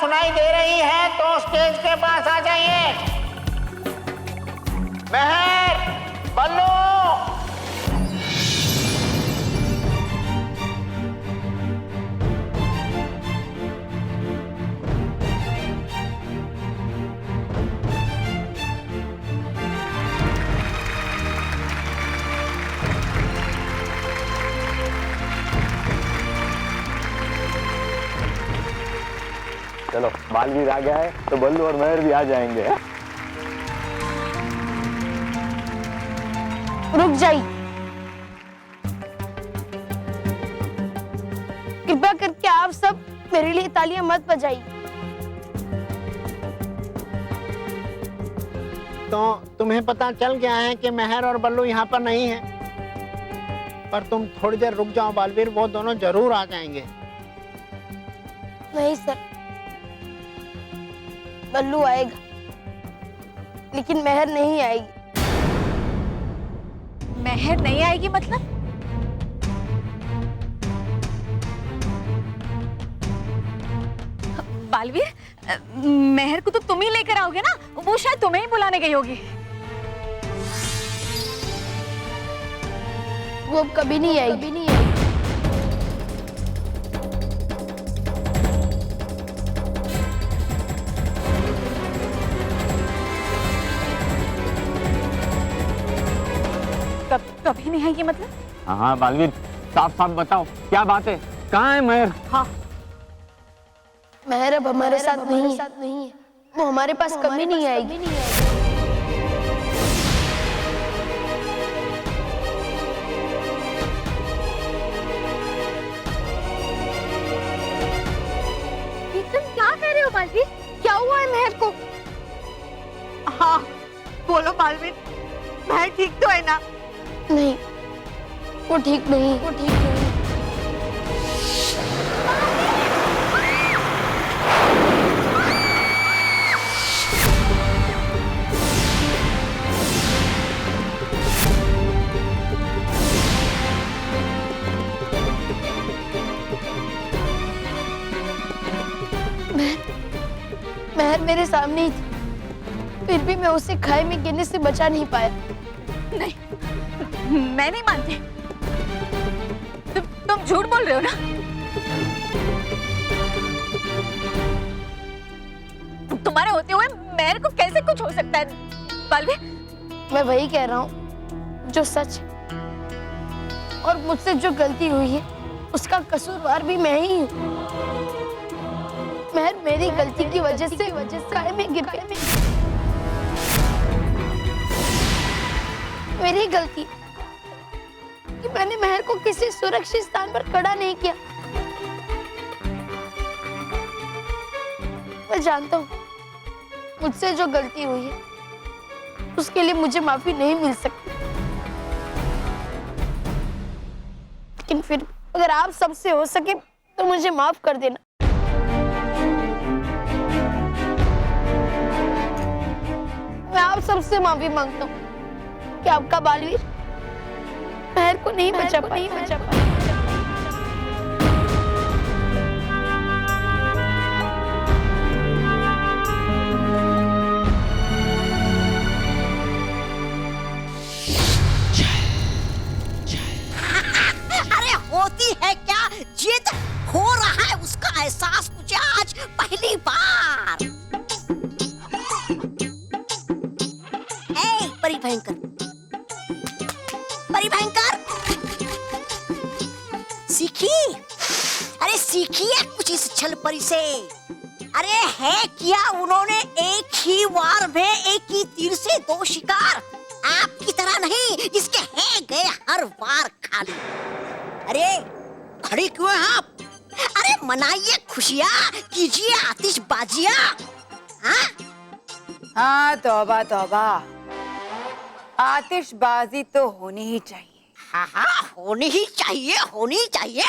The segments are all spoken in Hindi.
सुनाई दे रही है तो स्टेज के पास आ जाइए। महर, बल्लू। चलो, बालवीर आ गया है तो बल्लू और महर भी आ जाएंगे। रुक जाइए, कृपया करके आप सब मेरे लिए तालियां मत बजाइए। तो तुम्हें पता चल गया है कि महर और बल्लू यहाँ पर नहीं है, पर तुम थोड़ी देर रुक जाओ बालवीर, वो दोनों जरूर आ जाएंगे। नहीं सर, बल्लू आएगा लेकिन महर नहीं आएगी। महर नहीं आएगी मतलब? बालवीर, महर को तो तुम ही लेकर आओगे ना, वो शायद तुम्हें ही बुलाने गई होगी। वो अब कभी नहीं आएगी। कभी नहीं आएगी मतलब? हाँ बालवीर, साफ साफ बताओ क्या बात है, कहाँ है महर? हाँ, महर अब हमारे साथ नहीं है, वो हमारे पास कभी नहीं आएगी। तुम क्या कह रहे हो बालवीर? क्या हुआ है महर को? हाँ बोलो बालवीर, महर ठीक तो है ना? नहीं, वो ठीक नहीं। महर मेरे सामने ही थी, फिर भी मैं उसे खाई में गिरने से बचा नहीं पाया। नहीं, मैं नहीं मानती। तुम झूठ बोल रहे हो ना? तुम्हारे होते हुए महर को कैसे कुछ हो सकता है बालवीर? मैं वही कह रहा हूँ जो सच है, और मुझसे जो गलती हुई है उसका कसूरवार भी मैं ही हूँ। महर मेरी गलती की वजह से खाई में गिर गई। मेरी गलती कि मैंने महर को किसी सुरक्षित स्थान पर खड़ा नहीं किया। मैं जानता हूँ मुझसे जो गलती हुई है उसके लिए मुझे माफी नहीं मिल सकती, लेकिन फिर अगर आप सबसे हो सके तो मुझे माफ कर देना। मैं आप सबसे माफी मांगता हूँ कि आपका बालवीर महर को नहीं बचा पाया। अरे होती है क्या जिद, हो रहा है उसका एहसास मुझे आज पहली बार। परिभयंकर, परिभयंकर, सीखी, अरे सीखिए कुछ इस छल परी से। अरे है क्या उन्होंने एक ही वार में एक ही तीर से दो शिकार, आपकी तरह नहीं जिसके है गए हर वार खाली। अरे खड़ी क्यों हैं आप? अरे मनाइए खुशियाँ, कीजिए आतिशबाजियाँ। हाँ तौबा तौबा, आतिशबाजी तो होनी ही चाहिए। हाँ होनी ही चाहिए, होनी ही चाहिए।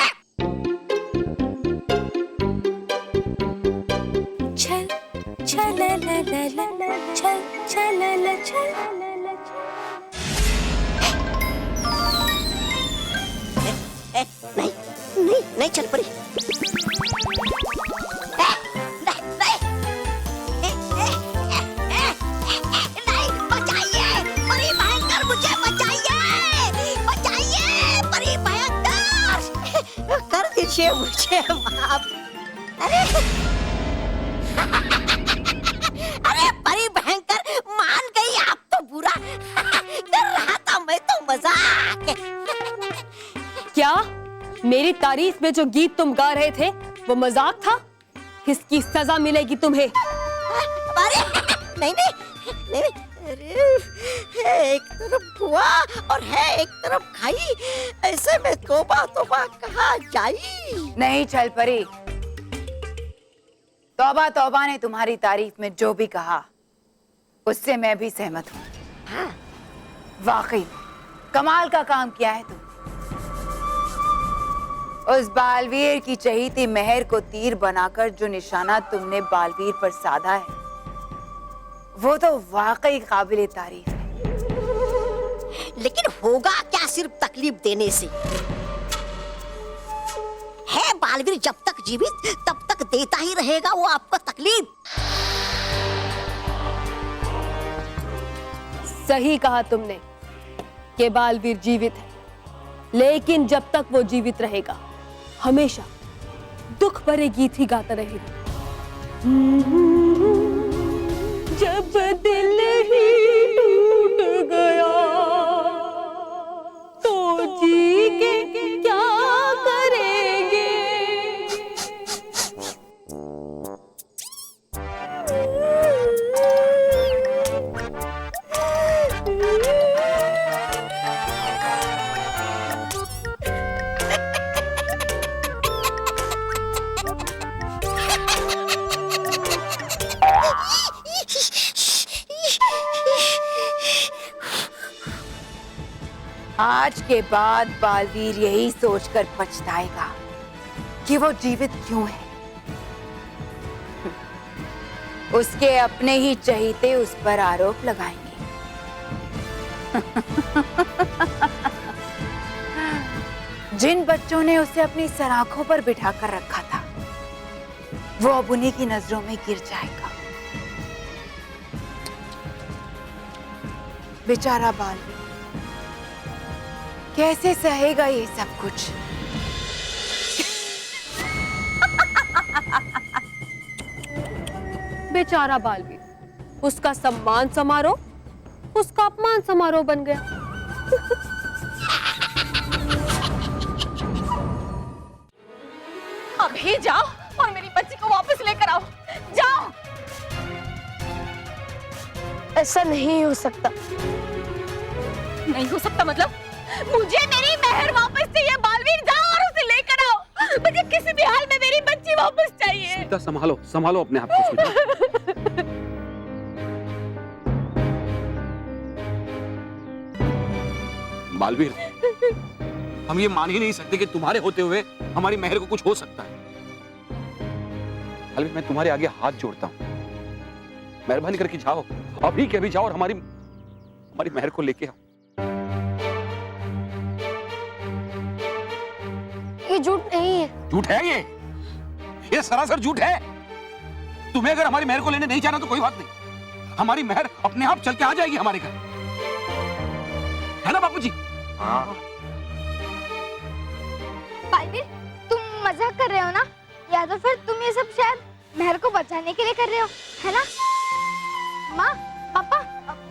छल छल ल ल ल छल छल ल छल। नहीं नहीं नहीं चल पड़ी। नहीं कीजिए मुझे माफ। अरे अरे परी भयंकर मान गई, आप तो बुरा कर रहा था, मैं तो मजाक। क्या मेरी तारीफ में जो गीत तुम गा रहे थे वो मजाक था? इसकी सजा मिलेगी तुम्हें। अरे नहीं नहीं नहीं, अरे है एक तरफ कुआ और है एक तरफ खाई, ऐसे में तोबा तोबा कहा जाई। नहीं चल परी, तौबा तौबा ने तुम्हारी तारीफ में जो भी कहा उससे मैं भी सहमत हूँ। हाँ। वाकई कमाल का काम किया है तुम। उस बालवीर की चहीती मेहर को तीर बनाकर जो निशाना तुमने बालवीर पर साधा है वो तो वाकई काबिले तारीफ है। लेकिन होगा क्या सिर्फ तकलीफ देने से? है बालवीर जब तक जीवित तब तक देता ही रहेगा वो आपको तकलीफ। सही कहा तुमने कि बालवीर जीवित है, लेकिन जब तक वो जीवित रहेगा हमेशा दुख भरे गीत ही गाता रहेगा। जब दिल ही टूट गया तो जी के क्या करेंगे? आज के बाद बालवीर यही सोचकर पछताएगा कि वो जीवित क्यों है। उसके अपने ही चहीते उस पर आरोप लगाएंगे। जिन बच्चों ने उसे अपनी सराखों पर बिठाकर रखा था वो अब उन्हीं की नजरों में गिर जाएगा। बेचारा बालवीर कैसे सहेगा ये सब कुछ? बेचारा बालवीर, उसका सम्मान समारोह उसका अपमान समारोह बन गया। अभी जाओ और मेरी बच्ची को वापस लेकर आओ, जाओ। ऐसा नहीं हो सकता। नहीं हो सकता मतलब? मुझे मेरी मेहर वापस चाहिए बालवीर, जाओ और उसे लेकर आओ। मुझे किसी भी हाल में मेरी बच्ची वापस चाहिए। सीता संभालो संभालो अपने आप को सीता। बालवीर, हम ये मान ही नहीं सकते कि तुम्हारे होते हुए हमारी मेहर को कुछ हो सकता है। बालवीर, मैं तुम्हारे आगे हाथ जोड़ता हूँ, मेहरबानी करके जाओ, अभी के अभी जाओ और हमारी मेहर को लेके आओ। ये झूठ नहीं है। झूठ है ये सरासर झूठ है। तुम्हें अगर हमारी मेहर को लेने नहीं जाना तो कोई बात नहीं, हमारी मेहर अपने आप चल के आ जाएगी हमारे घर, है ना बापूजी? हाँ। बालवीर, तुम मजाक कर रहे हो ना? या तो फिर तुम ये सब शायद मेहर को बचाने के लिए कर रहे हो, है ना? माँ, पापा,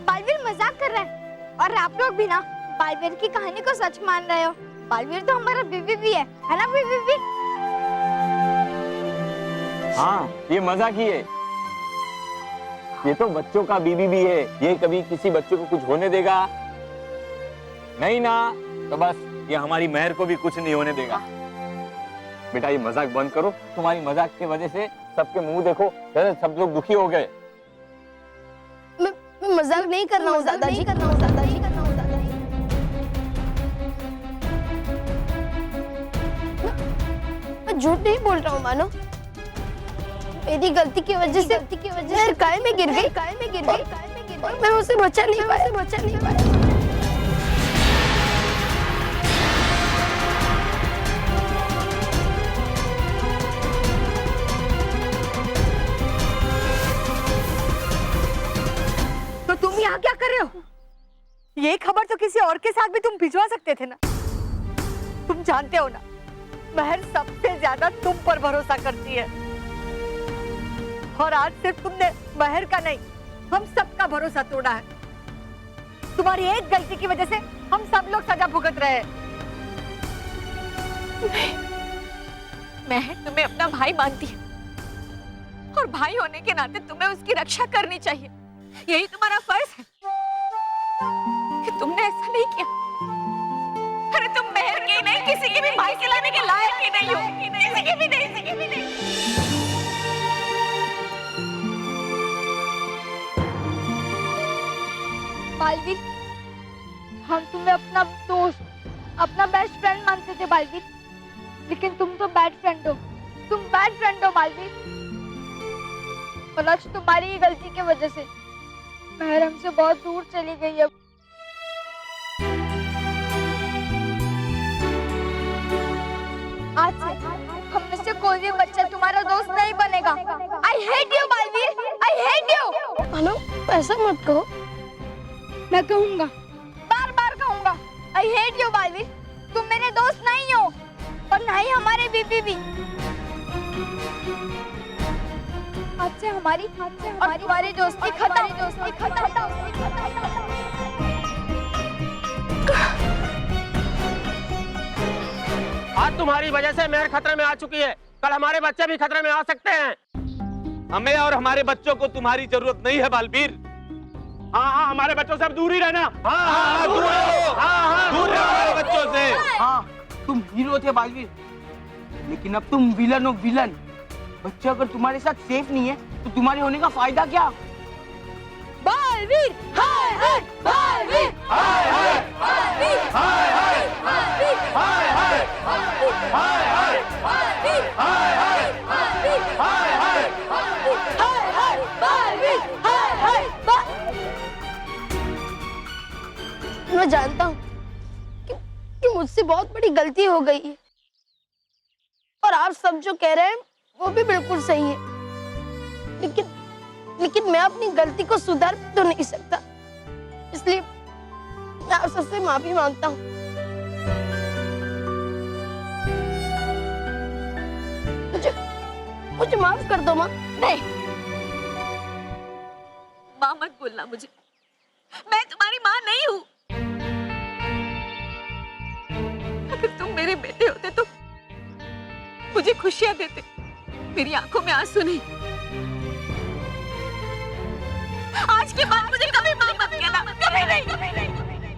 बालवीर मजाक कर रहा है और आप लोग भी ना बालवीर की कहानी को सच मान रहे हो। बालवीर तो हमारा बीवी भी है ना बीवी? हाँ, ये मजाक ही है। ये तो बच्चों का बीबी भी है, ये कभी किसी बच्चे को कुछ होने देगा नहीं ना, तो बस ये हमारी मेहर को भी कुछ नहीं होने देगा। बेटा ये मजाक बंद करो, तुम्हारी मजाक की वजह से सबके मुंह देखो, सब लोग दुखी हो गए। मैं मजाक नहीं कर रहा हूँ दादाजी, मैं झूठ नहीं बोल रहा हूँ मानो। मेरी गलती की वजह से मैं काय में गिर गई और मैं उसे बचा नहीं पाया। तो तुम यहाँ क्या कर रहे हो? ये खबर तो किसी और के साथ भी तुम भिजवा सकते थे ना। तुम जानते हो ना महर सबसे ज्यादा तुम पर भरोसा करती है और आज सिर्फ तुमने महर का नहीं, हम सबका भरोसा तोड़ा है। तुम्हारी एक गलती की वजह से हम सब लोग सजा भुगत रहे हैं। महर तुम्हें अपना भाई मानती है और भाई होने के नाते तुम्हें उसकी रक्षा करनी चाहिए। यही तुम्हारा फर्ज है कि तुमने ऐसा नहीं किया। अरे तुम महर के नहीं, किसी के भी भाई खिलाने के लायक ही नहीं हो, किसी के भी नहीं, किसी के भी नहीं। बालवीर, हम तुम्हें अपना दोस्त, अपना बेस्ट फ्रेंड मानते थे बालवीर, लेकिन तुम तो बैड फ्रेंड हो, तुम बैड फ्रेंड हो बालवीर। और आज तुम्हारी ही गलती की वजह से महर हमसे बहुत दूर चली गई है। आज से हम में से कोई भी बच्चा तुम्हारा दोस्त नहीं बनेगा। I hate you Baalveer, I hate you। Hello, ऐसा मत कहो। मैं कहूँगा, बार बार कहूँगा, I hate you बालवीर। तुम मेरे दोस्त नहीं हो और ना ही हमारे बीबी भी। आज से हमारी और तुम्हारी दोस्ती खत्म। आज तुम्हारी वजह से महर खतरे में आ चुकी है, कल हमारे बच्चे भी खतरे में आ सकते हैं। हमें और हमारे बच्चों को तुम्हारी जरूरत नहीं है बालवीर। हाँ, हमारे बच्चों से अब दूर ही रहना। हाँ, दूर रहो हमारे बच्चों से। हाँ, तुम हीरो थे बालवीर, लेकिन अब तुम विलन हो, विलन। बच्चे अगर तुम्हारे साथ सेफ नहीं है तो तुम्हारे होने का फायदा क्या? बालवीर, हाय हाय, बालवीर, हाय हाय, बालवीर, हाय हाय, बालवीर, हाय हाय, बालवीर, हाय हाय, बालवीर, हाय हाय, बालवीर, हाय हाय, बालवीर, हाय हाय, बालवीर, हाय हाय, मैं जानता हूँ कि मुझसे बहुत बड़ी गलती हो गई है और आप सब जो कह रहे हैं वो भी बिल्कुल सही है, लेकिन मैं अपनी गलती को सुधार तो नहीं सकता, इसलिए मैं आप सबसे माफी मांगता हूँ। मुझे माफ कर दो माँ। नहीं, माँ मत बोलना मुझे, मैं तुम्हारी माँ नहीं हूँ। अगर तुम मेरे बेटे होते तो मुझे खुशियां देते, मेरी आंखों में आंसू नहीं। आज के बाद मुझे कभी मां मत कहना, कभी नहीं, कभी नहीं, कभी नहीं।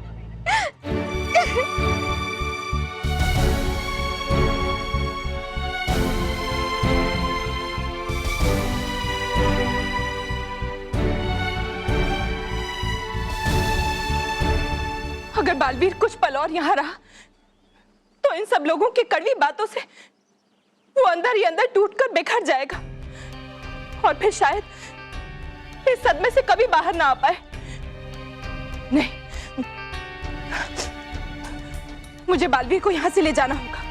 अगर बालवीर कुछ पल और यहाँ रहा तो इन सब लोगों की कड़वी बातों से वो अंदर ही अंदर टूटकर बिखर जाएगा और फिर शायद इस सदमे से कभी बाहर ना आ पाए। नहीं, मुझे बालवीर को यहां से ले जाना होगा।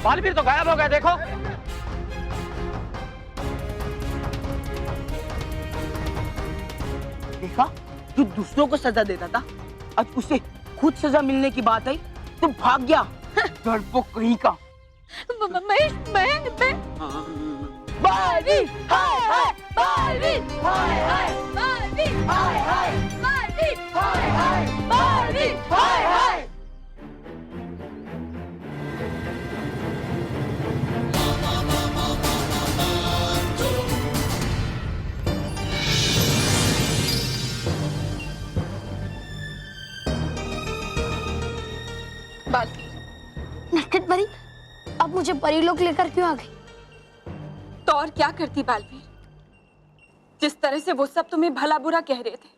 बालवीर तो गायब हो गया, देखो। देखा, जो दूसरों को सजा देता था आज उसे खुद सजा मिलने की बात आई तो भाग गया। डरपोक कहीं का। बालवीर, हाय हाय, बालवीर, हाय हाय, बालवीर, हाय हाय, बालवीर, हाय हाय, बालवीर, हाय हाय। नटखट परी, अब मुझे परी लोग लेकर क्यों आ गई? तो और क्या करती बालवीर, जिस तरह से वो सब तुम्हें भला बुरा कह रहे थे,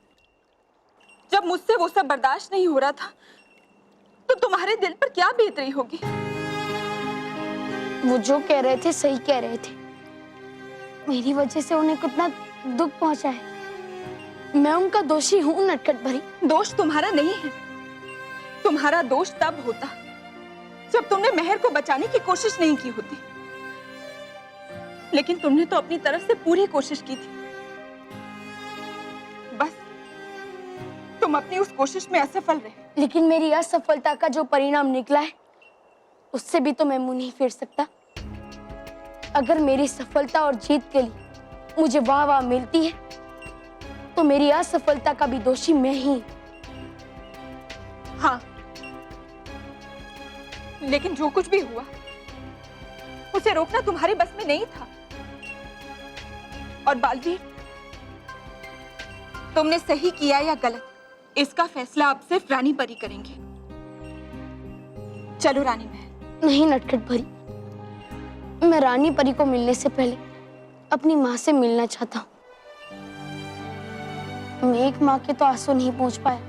जब मुझसे वो सब बर्दाश्त नहीं हो रहा था तो तुम्हारे दिल पर क्या बीत रही होगी? वो जो कह रहे थे सही कह रहे थे। मेरी वजह से उन्हें कितना दुख पहुंचा है। मैं उनका दोषी हूँ नटखट परी। दोष तुम्हारा नहीं है, तुम्हारा दोष तब होता जब तुमने मेहर को बचाने की कोशिश नहीं की होती, लेकिन तुमने तो अपनी तरफ से पूरी कोशिश की थी। बस तुम अपनी उस कोशिश में असफल रहे। लेकिन मेरी असफलता का जो परिणाम निकला है, उससे भी तो मैं मुंह नहीं फेर सकता। अगर मेरी सफलता और जीत के लिए मुझे वाह वाह मिलती है, तो मेरी असफलता का भी दोषी मैं ही। हाँ, लेकिन जो कुछ भी हुआ उसे रोकना तुम्हारे बस में नहीं था। और बालवीर, तुमने सही किया या गलत, इसका फैसला अब सिर्फ रानी परी करेंगे। चलो रानी महल। नहीं नटखट भरी, मैं रानी परी को मिलने से पहले अपनी माँ से मिलना चाहता हूँ। मेघ माँ के तो आंसू नहीं पहुंच पाया,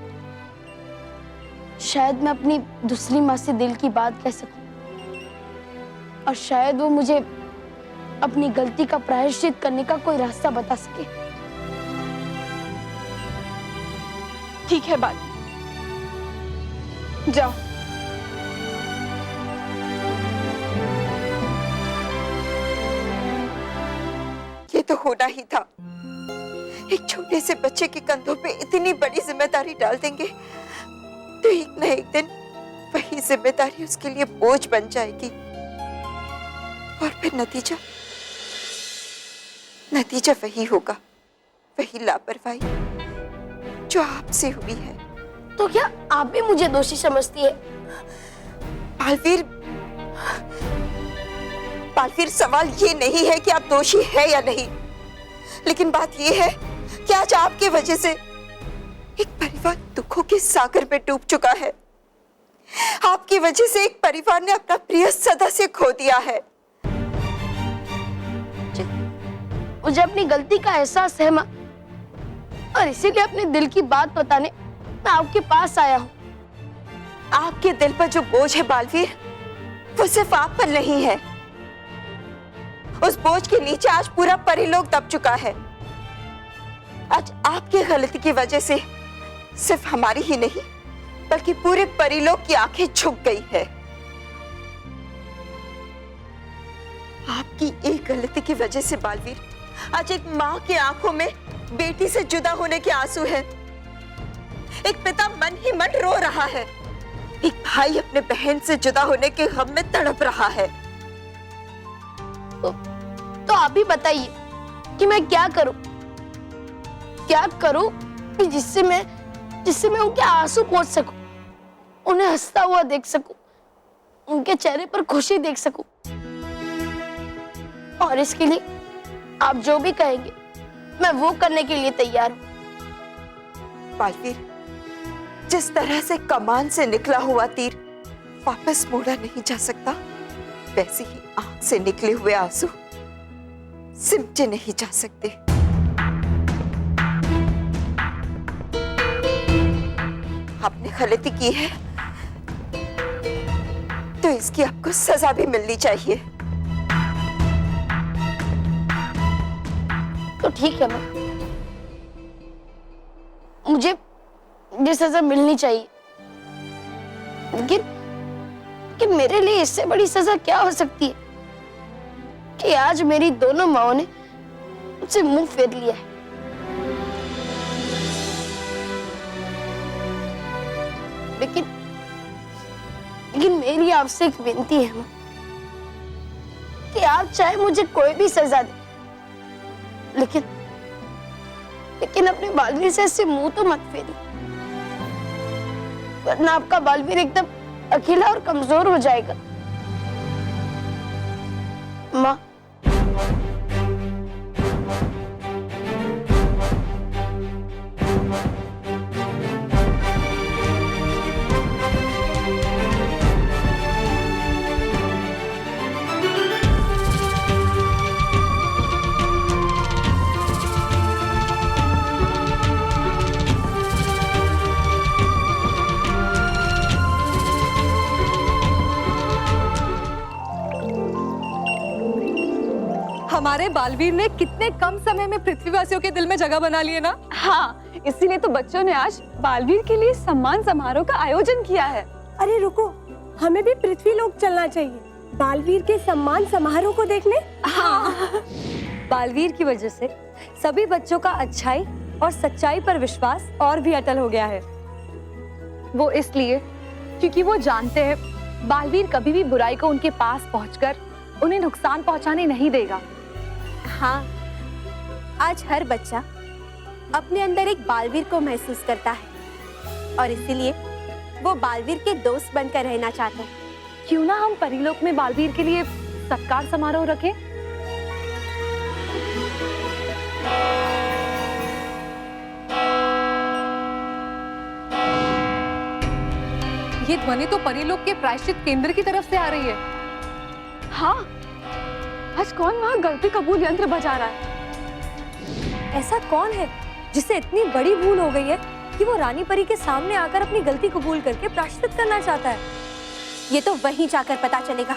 शायद मैं अपनी दूसरी माँ से दिल की बात कह सकूं, और शायद वो मुझे अपनी गलती का प्रायश्चित करने का कोई रास्ता बता सके। ठीक है बात, जाओ। ये तो होना ही था। एक छोटे से बच्चे के कंधों पे इतनी बड़ी जिम्मेदारी डाल देंगे तो एक न एक दिन वही जिम्मेदारी उसके लिए बोझ बन जाएगी, और फिर नतीजा वही होगा, वही लापरवाही जो आपसे हुई है। तो क्या आप भी मुझे दोषी समझती है? बालवीर, सवाल ये नहीं है कि आप दोषी है या नहीं, लेकिन बात ये है कि आज आपके वजह से एक परिवार दुखों के सागर में डूब चुका है। आपकी वजह से एक परिवार ने अपना प्रिय सदस्य खो दिया है। मुझे अपनी गलती का एहसास है माँ, और इसीलिए अपने दिल की बात बताने मैं आपके पास आया हूँ। आपके दिल पर जो बोझ है बालवीर, वो सिर्फ आप पर नहीं है। उस बोझ के नीचे आज पूरा परिलोक दब चुका है। आज आपकी गलती की वजह से सिर्फ हमारी ही नहीं, बल्कि पूरे परिलोक की आंखें झुक गई है। आपकी एक गलती की वजह से बालवीर, आज एक माँ की आंखों में बेटी से जुदा होने के आंसू है। एक पिता मन ही मन रो रहा है। एक भाई अपने बहन से जुदा होने के गम में तड़प रहा है। तो आप भी बताइए कि मैं क्या करूं कि जिससे मैं उनके आंसू पोंछ सकूं, उन्हें हंसता हुआ देख सकूं, उनके चेहरे पर खुशी देख सकूं। और इसके लिए आप जो भी कहेंगे मैं वो करने के लिए तैयार हूं। बालवीर, जिस तरह से कमान से निकला हुआ तीर वापस मोड़ा नहीं जा सकता, वैसे ही आंख से निकले हुए आंसू सिमटे नहीं जा सकते। आपने गलती की है तो इसकी आपको सजा भी मिलनी चाहिए। तो ठीक है माँ, मुझे ये सजा मिलनी चाहिए, लेकिन मेरे लिए इससे बड़ी सजा क्या हो सकती है कि आज मेरी दोनों माओं ने मुझसे मुंह फेर लिया है। लेकिन मेरी आपसे एक विनती है माँ, कि आप चाहे मुझे कोई भी सजा दे, लेकिन अपने बालवीर से ऐसे मुंह तो मत फेरी, वरना आपका बालवीर एकदम अकेला और कमजोर हो जाएगा। माँ, हमारे बालवीर ने कितने कम समय में पृथ्वीवासियों के दिल में जगह बना ली है ना। हाँ, इसीलिए तो बच्चों ने आज बालवीर के लिए सम्मान समारोह का आयोजन किया है। अरे रुको, हमें भी पृथ्वी लोक चलना चाहिए, बालवीर के सम्मान समारोह को देखने। हाँ। बालवीर की वजह से सभी बच्चों का अच्छाई और सच्चाई पर विश्वास और भी अटल हो गया है। वो इसलिए क्योंकि वो जानते हैं बालवीर कभी भी बुराई को उनके पास पहुंचकर उन्हें नुकसान पहुंचाने नहीं देगा। हाँ, आज हर बच्चा अपने अंदर एक बालवीर को महसूस करता है और इसीलिए वो बालवीर के दोस्त बनकर रहना चाहते हैं। क्यों ना हम परीलोक में बालवीर के लिए सत्कार समारोह रखें? ये ध्वनि तो परीलोक के प्रायश्चित केंद्र की तरफ से आ रही है। हाँ, आज कौन वहाँ गलती कबूल यंत्र बजा रहा है? ऐसा कौन है जिसे इतनी बड़ी भूल हो गई है कि वो रानी परी के सामने आकर अपनी गलती कबूल करके प्रायश्चित करना चाहता है? ये तो वहीं जाकर पता चलेगा।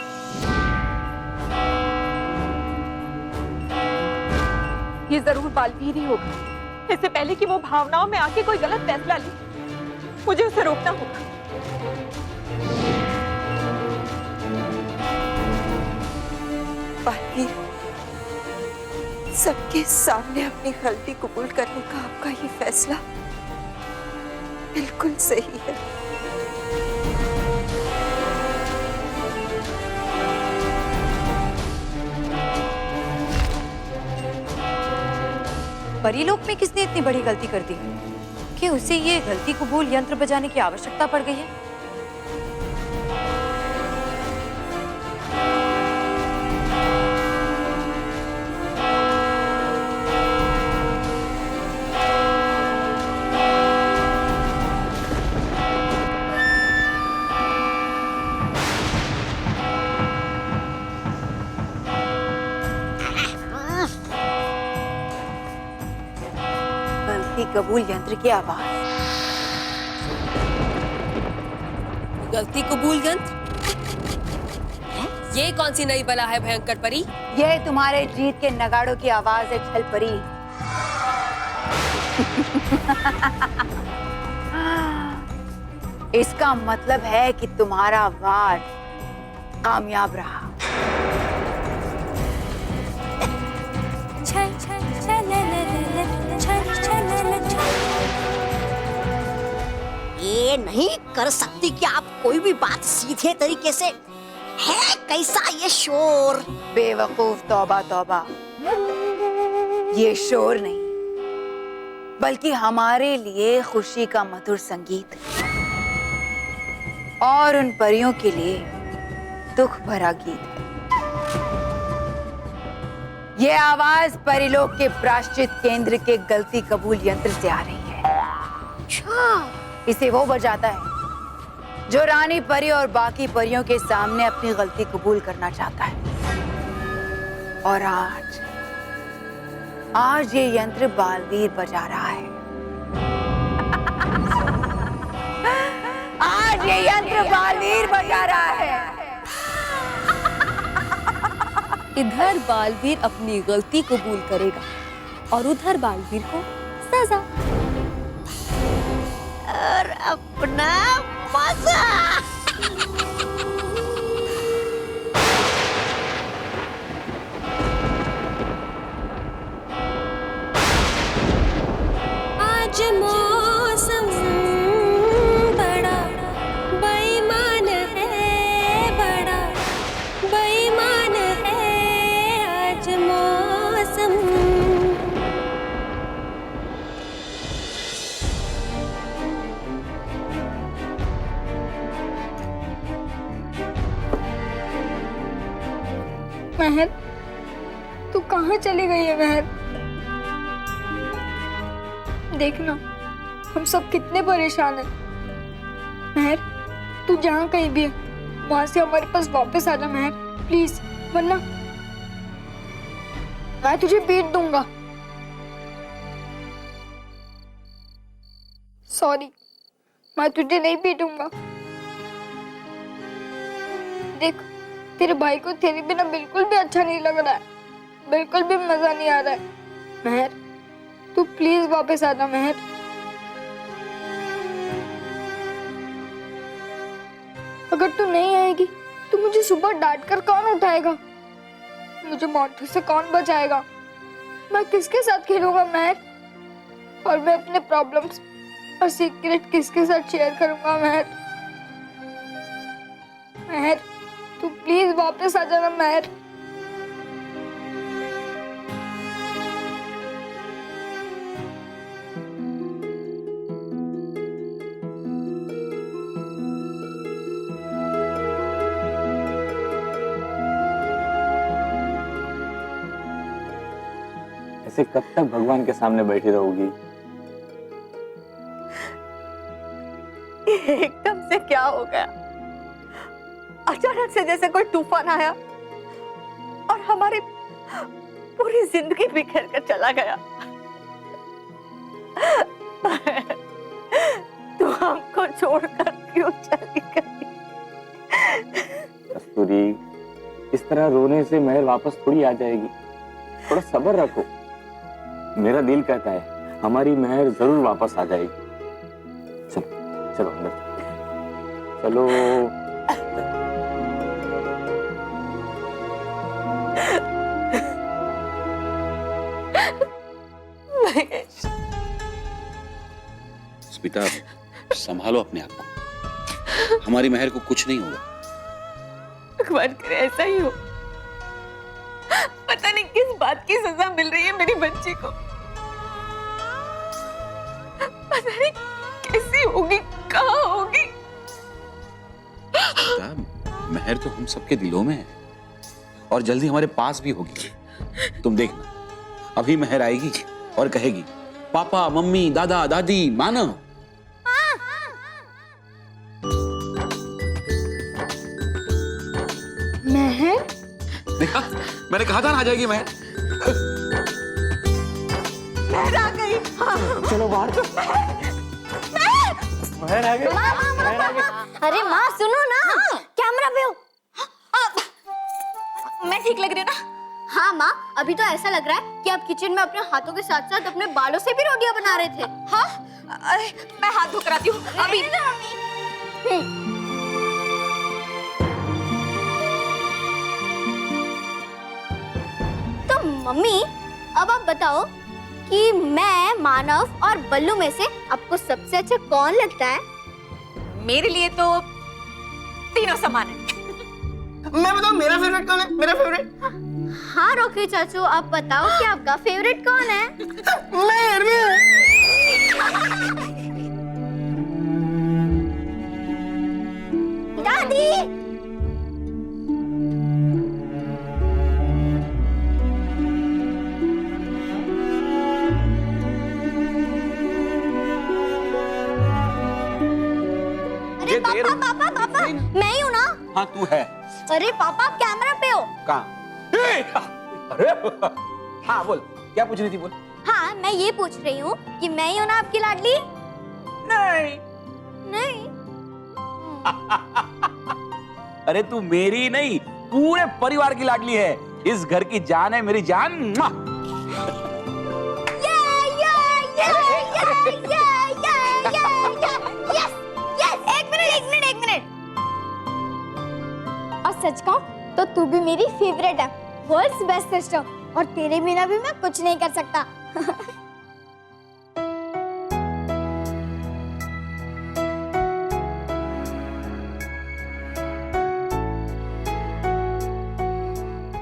ये जरूर बालवीर ही होगा। इससे पहले कि वो भावनाओं में आके कोई गलत फैसला ले, मुझे उसे रोकना होगा। बालवीर, सबके सामने अपनी गलती कबूल करने का आपका ये फैसला बिल्कुल सही है। परीलोक में किसने इतनी बड़ी गलती कर दी कि उसे ये गलती कबूल यंत्र बजाने की आवश्यकता पड़ गई है? गलती कबूल यंत्र की आवाज। गलती कबूल यंत्र? ये कौन सी नई बला है भयंकर परी? ये तुम्हारे जीत के नगाड़ों की आवाज है छल परी। इसका मतलब है कि तुम्हारा वार कामयाब रहा। ये नहीं कर सकती कि आप कोई भी बात सीधे तरीके से। है कैसा ये शोर? बेवकूफ, तौबा तौबा। ये शोर नहीं बल्कि हमारे लिए खुशी का मधुर संगीत और उन परियों के लिए दुख भरा गीत। ये आवाज परिलोक के प्रायश्चित केंद्र के गलती कबूल यंत्र से आ रही है। इसे वो बजाता है जो रानी परी और बाकी परियों के सामने अपनी गलती कबूल करना चाहता है। और आज ये यंत्र बालवीर बजा रहा है। आज ये यंत्र बालवीर बजा रहा है। इधर बालवीर अपनी गलती कबूल करेगा और उधर बालवीर को सजा और अपना मजा। आज मौसम बड़ा बेईमान है, बड़ा बेईमान है आज मौसम। महर, तू कहाँ चली गई है महर? देखना, हम सब कितने परेशान हैं। महर, तू जहाँ कहीं भी है, वहां से हमारे पास वापस आ जा महर, प्लीज, वरना मैं तुझे पीट दूंगा। सॉरी, मैं तुझे नहीं पीटूंगा। देख, तेरे भाई को तेरे बिना बिल्कुल भी अच्छा नहीं लग रहा है, बिल्कुल भी मजा नहीं आ रहा है। महर, तू प्लीज वापस आ जा महर। अगर तू नहीं आएगी तो मुझे सुबह डांट कर कौन उठाएगा? मुझे मोंटू से कौन बचाएगा? मैं किसके साथ खेलूंगा महर? और मैं अपने प्रॉब्लम्स और सीक्रेट किसके साथ शेयर करूंगा महर? महर, तू प्लीज वापस आ जाना महर। ऐसे कब तक भगवान के सामने बैठी रहोगी? एकदम से क्या हो गया? अचानक से जैसे कोई तूफान आया और हमारी पूरी जिंदगी बिखेर कर चला गया। तू हमको छोड़कर क्यों चली गई? कस्तूरी, इस तरह रोने से महर वापस थोड़ी आ जाएगी। थोड़ा सब्र रखो। मेरा दिल कहता है हमारी महर जरूर वापस आ जाएगी। चलो चलो अंदर चलो। स्मिता, संभालो अपने आप को। हमारी महर को कुछ नहीं होगा। भगवान करे ऐसा ही हो। पता नहीं किस बात की सजा मिल रही है मेरी बच्ची को। पता नहीं कैसी होगी, कहाँ होगी। महर तो हम सबके दिलों में है और जल्दी हमारे पास भी होगी। तुम देखना, अभी महर आएगी और कहेगी पापा, मम्मी, दादा, दादी, मानो। महर, देखा, मैंने कहा था ना आ जाएगी महर। महर आ गई। चलो बाहर। महर आ गई। अरे माँ सुनो ना, कैमरा पे हो। मैं ठीक लग रही हूँ ना? हाँ माँ, अभी तो ऐसा लग रहा है कि आप किचन में अपने हाथों के साथ साथ अपने बालों से भी रोटियां बना रहे थे। हाँ, अरे मैं हाथ धो कर आती हूँ अभी। तो मम्मी, अब आप बताओ कि मैं, मानव और बल्लू में से आपको सबसे अच्छा कौन लगता है? मेरे लिए तो तीनों समान है। मैं बताऊं मेरा फेवरेट कौन है? मेरा फेवरेट हाँ रॉकी चाचू, आप बताओ कि आपका फेवरेट कौन है? दादी, अरे पापा पापा पापा, मैं ही हूँ ना? हाँ तू है। अरे पापा, आप कैमरा पे हो। कहाँ? अरे हाँ बोल, क्या पूछ रही थी? बोल। हाँ, मैं ये पूछ रही हूँ कि मैं ही हूँ ना आपकी लाडली? नहीं। नहीं। अरे तू मेरी नहीं, पूरे परिवार की लाडली है। इस घर की जान है मेरी जान। एक मिनट। और सच कहूं तो तू भी मेरी फेवरेट है, वर्ल्ड्स बेस्ट सिस्टर, और तेरे बिना भी मैं कुछ नहीं कर सकता।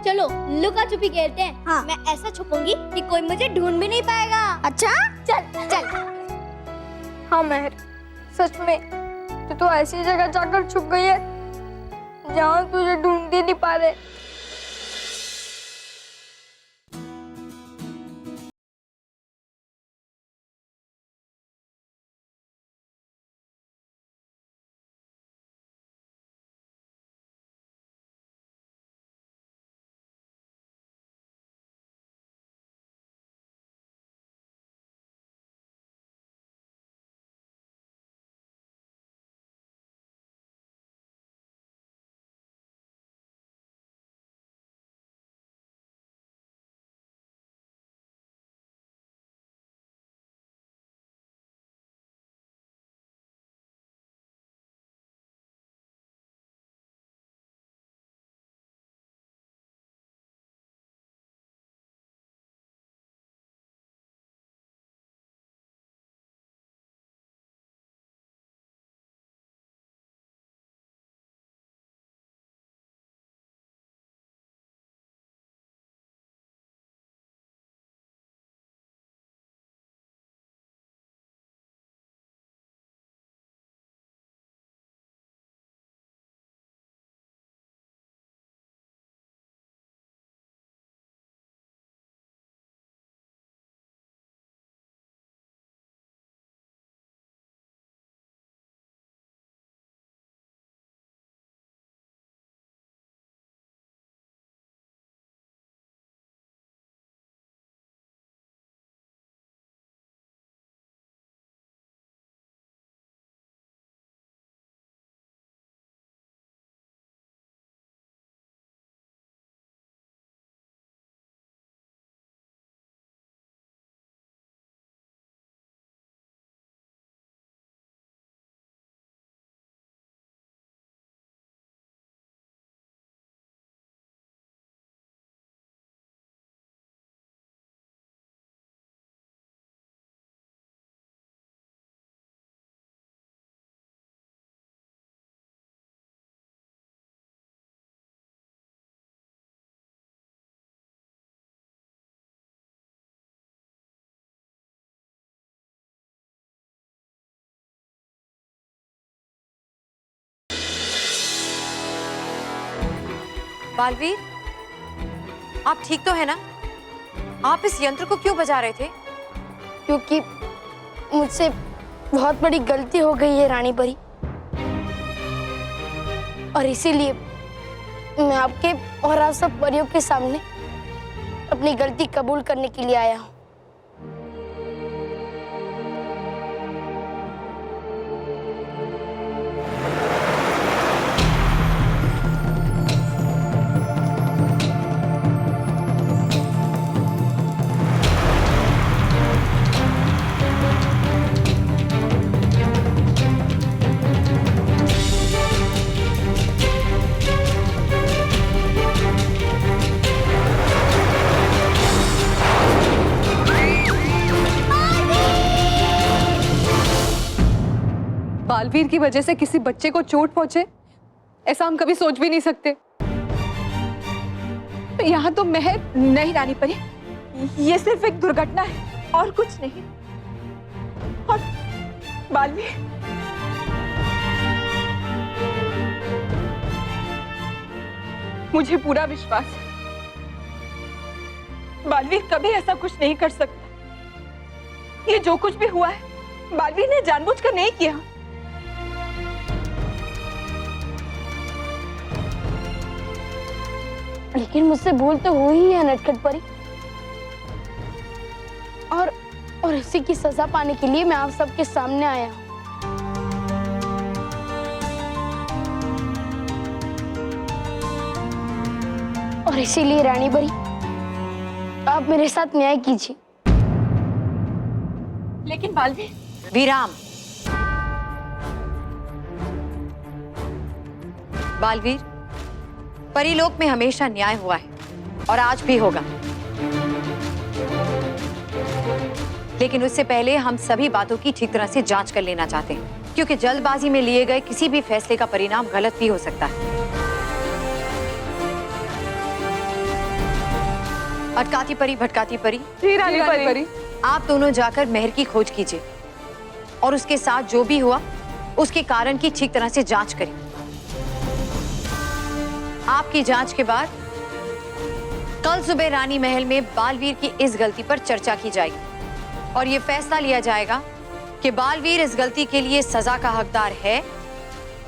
चलो लुका छुपी खेलते हैं। हाँ। मैं ऐसा छुपूंगी कि कोई मुझे ढूंढ भी नहीं पाएगा। अच्छा, चल चल। हाँ महर, सच में तो ऐसी जगह जाकर छुप गई है जहाँ तुझे ढूंढ ही नहीं पा रहे। बालवीर, आप ठीक तो है ना? आप इस यंत्र को क्यों बजा रहे थे? क्योंकि मुझसे बहुत बड़ी गलती हो गई है रानी परी, और इसीलिए मैं आपके और आप सब परियों के सामने अपनी गलती कबूल करने के लिए आया हूँ। बालवीर की वजह से किसी बच्चे को चोट पहुंचे, ऐसा हम कभी सोच भी नहीं सकते। यहाँ तो महर नहीं रानी परी, ये सिर्फ एक दुर्घटना है और कुछ नहीं। और बालवीर, मुझे पूरा विश्वास है बालवीर कभी ऐसा कुछ नहीं कर सकता। ये जो कुछ भी हुआ है बालवीर ने जानबूझकर नहीं किया। लेकिन मुझसे भूल तो हुई है नटखट परी, और इसी की सजा पाने के लिए मैं आप सबके सामने आया हूँ। और इसीलिए रानी परी, आप मेरे साथ न्याय कीजिए। लेकिन बालवीर, विराम। बालवीर, परीलोक में हमेशा न्याय हुआ है और आज भी होगा, लेकिन उससे पहले हम सभी बातों की ठीक तरह से जांच कर लेना चाहते हैं, क्योंकि जल्दबाजी में लिए गए किसी भी फैसले का परिणाम गलत भी हो सकता है। अटकाती परी, भटकाती परी, रानी परी, आप दोनों जाकर महर की खोज कीजिए और उसके साथ जो भी हुआ उसके कारण की ठीक तरह से जांच करें। आपकी जांच के बाद कल सुबह रानी महल में बालवीर की इस गलती पर चर्चा की जाएगी और ये फैसला लिया जाएगा कि बालवीर इस गलती के लिए सजा का हकदार है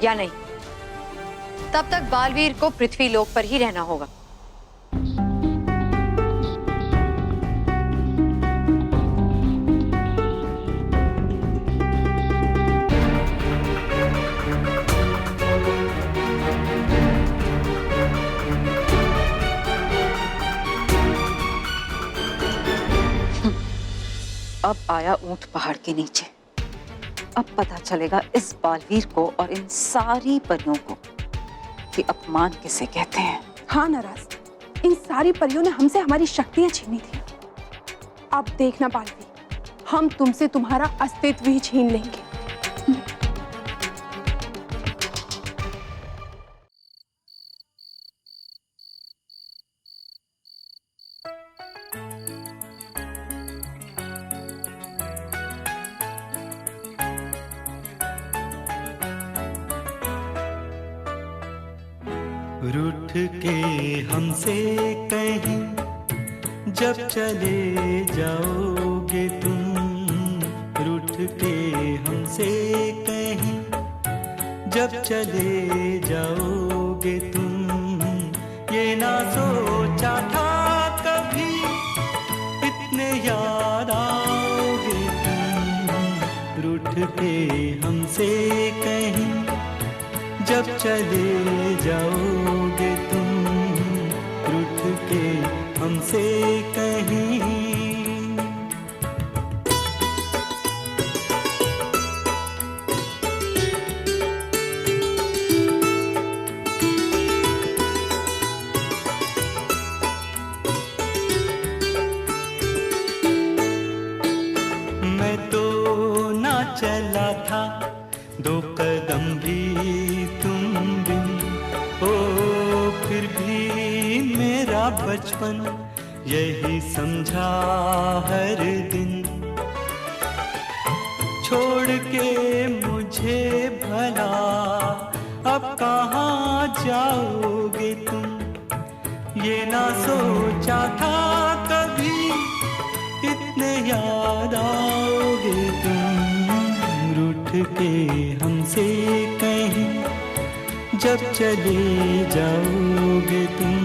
या नहीं। तब तक बालवीर को पृथ्वी लोक पर ही रहना होगा। अब आया ऊंट पहाड़ के नीचे। अब पता चलेगा इस बालवीर को और इन सारी परियों को कि अपमान किसे कहते हैं। हाँ नाराज, इन सारी परियों ने हमसे हमारी शक्तियां छीनी थी। अब देखना बालवीर, हम तुमसे तुम्हारा अस्तित्व ही छीन लेंगे। रूठ के हमसे कहीं जब चले जाओगे तुम, रूठ के हमसे कहीं जब चले जाओगे तुम, ये ना सोचा था कभी इतने याद आओगे तुम, रूठ के हमसे कहीं जब चले जाओगे तुम, रूठ के हमसे कहीं। मैं तो ना चला था दो कदम भी तुम बिन, ओ फिर भी मेरा बचपन यही समझा हर दिन, छोड़ के मुझे भला अब कहाँ जाओगे तुम, ये ना सोचा था कभी इतने याद आओगे तुम, रूठ के हमसे कहीं जब चले जाओगे तुम,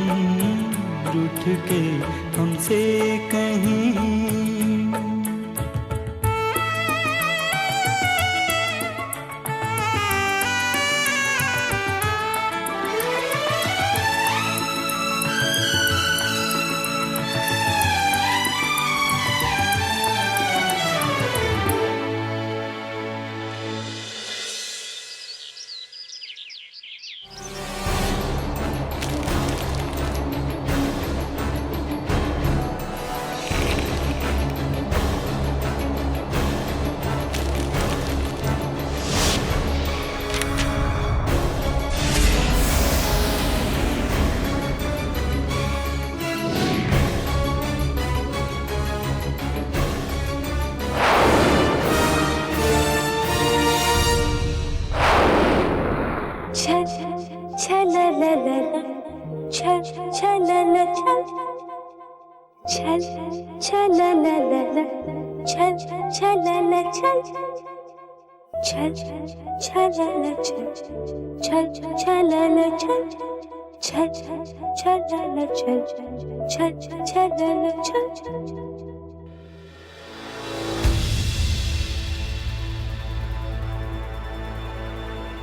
रूठ के हमसे कहीं।